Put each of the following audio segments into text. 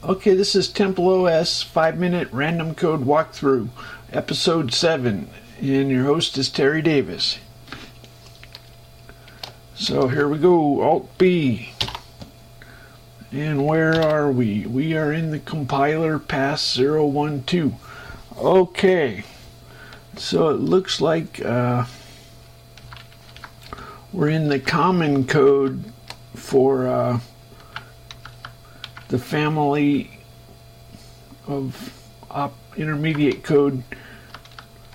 Okay, this is TempleOS 5-minute random code walkthrough, episode 7, and your host is Terry Davis. So here we go, Alt-B. And where are we? We are in the compiler pass 012. Okay, so it looks like we're in the common code for the family of intermediate code.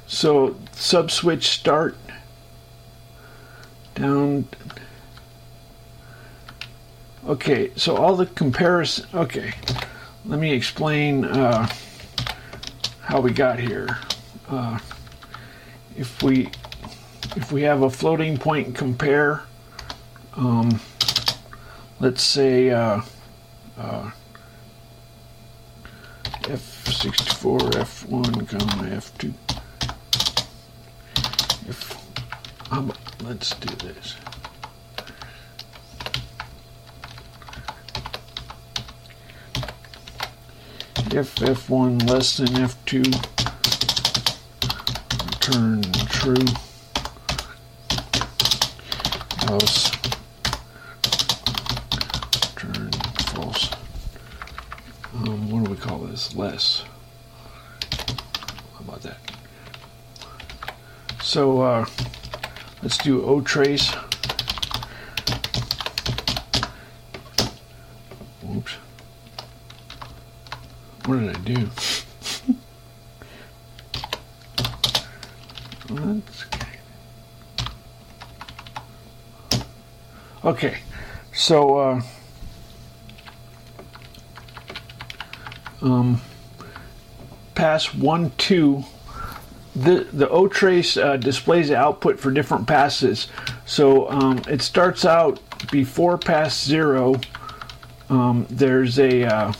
So subswitch start down. Okay, so all the comparison. Okay, let me explain how we got here. If we have a floating point compare, let's say F64 F1 comma F2. Let's do this. If F1 less than F2, return true, else return false. What do we call this? Less. How about that? So let's do O trace. Oops. What did I do? That's okay. So pass 1, 2. The O trace displays the output for different passes. So it starts out before pass 0. There's a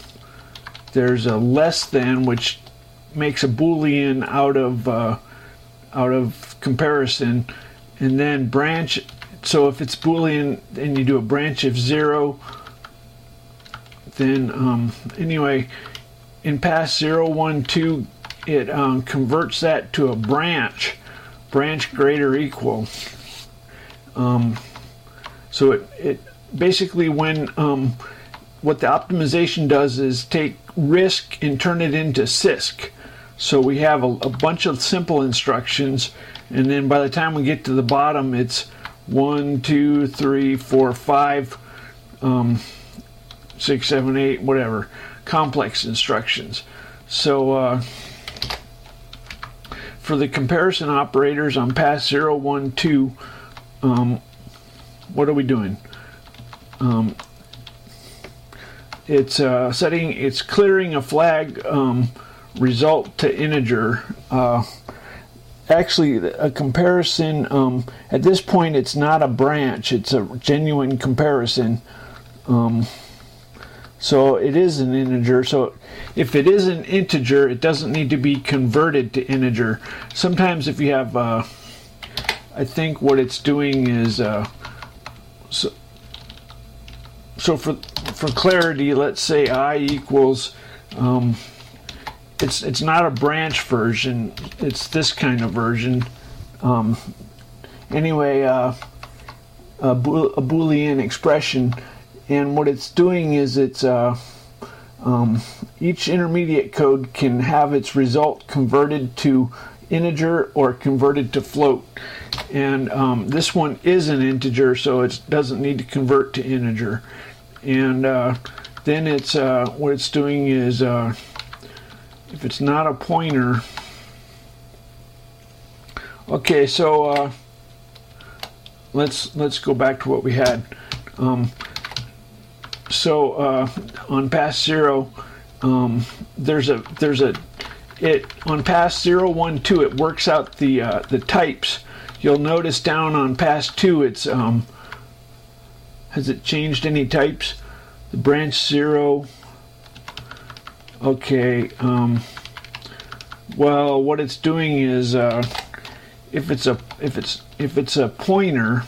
less than, which makes a Boolean out of comparison, and then branch. So if it's Boolean and you do a branch of 0, then anyway, in pass 0, 1, 2, it converts that to a branch greater equal. So it basically, when what the optimization does is take RISC and turn it into CISC. So we have a bunch of simple instructions, and then by the time we get to the bottom, it's 1, 2, 3, 4, 5, 6, 7, 8, whatever, complex instructions. So for the comparison operators on pass 0, 1, 2, what are we doing? It's clearing a flag result to integer. Actually, a comparison, at this point it's not a branch, it's a genuine comparison. So it is an integer. So if it is an integer, it doesn't need to be converted to integer. Sometimes if you have, I think what it's doing is, so for clarity, let's say I equals, it's not a branch version, it's this kind of version. Anyway, a Boolean expression, and what it's doing is it's each intermediate code can have its result converted to integer or converted to float, and this one is an integer, so it doesn't need to convert to integer. And then it's what it's doing is if it's not a pointer. Okay, so let's go back to what we had. So on pass 0, on pass 0, 1, 2, it works out the types. You'll notice down on pass 2, it's has it changed any types? The branch 0. Okay. Well, what it's doing is if it's a pointer,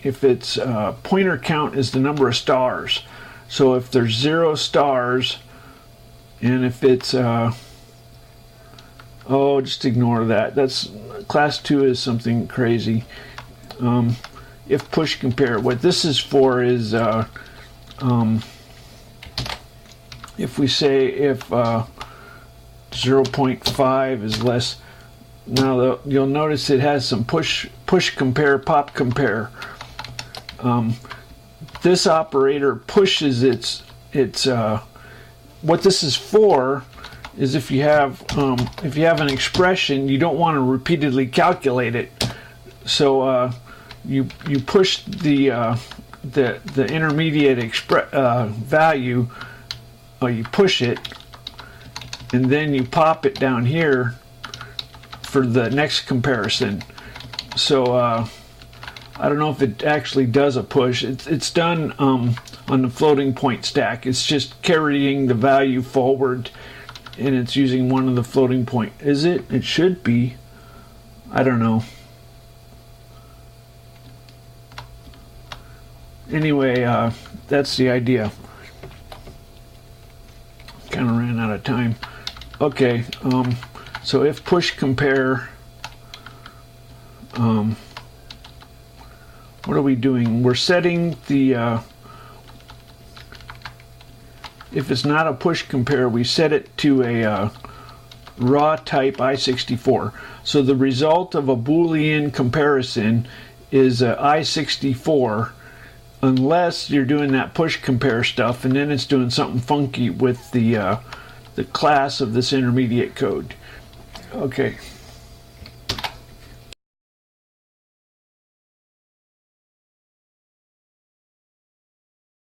if its pointer count is the number of stars. So if there's 0 stars, And if it's oh, just ignore that. That's class 2 is something crazy. If push compare, what this is for is if we say if 0.5 is less. Now you'll notice it has some push compare, pop compare. This operator pushes its what this is for is if you have an expression, you don't want to repeatedly calculate it, so you push the intermediate value, or you push it, and then you pop it down here for the next comparison. So I don't know if it actually does a push. It's done on the floating point stack. It's just carrying the value forward, and it's using one of the floating point. Is it? It should be. I don't know. Anyway, that's the idea. Kind of ran out of time. Okay, so if push compare, what are we doing? We're setting the, if it's not a push compare, we set it to a raw type I64. So the result of a Boolean comparison is a I64, unless you're doing that push compare stuff, and then it's doing something funky with the class of this intermediate code. Okay.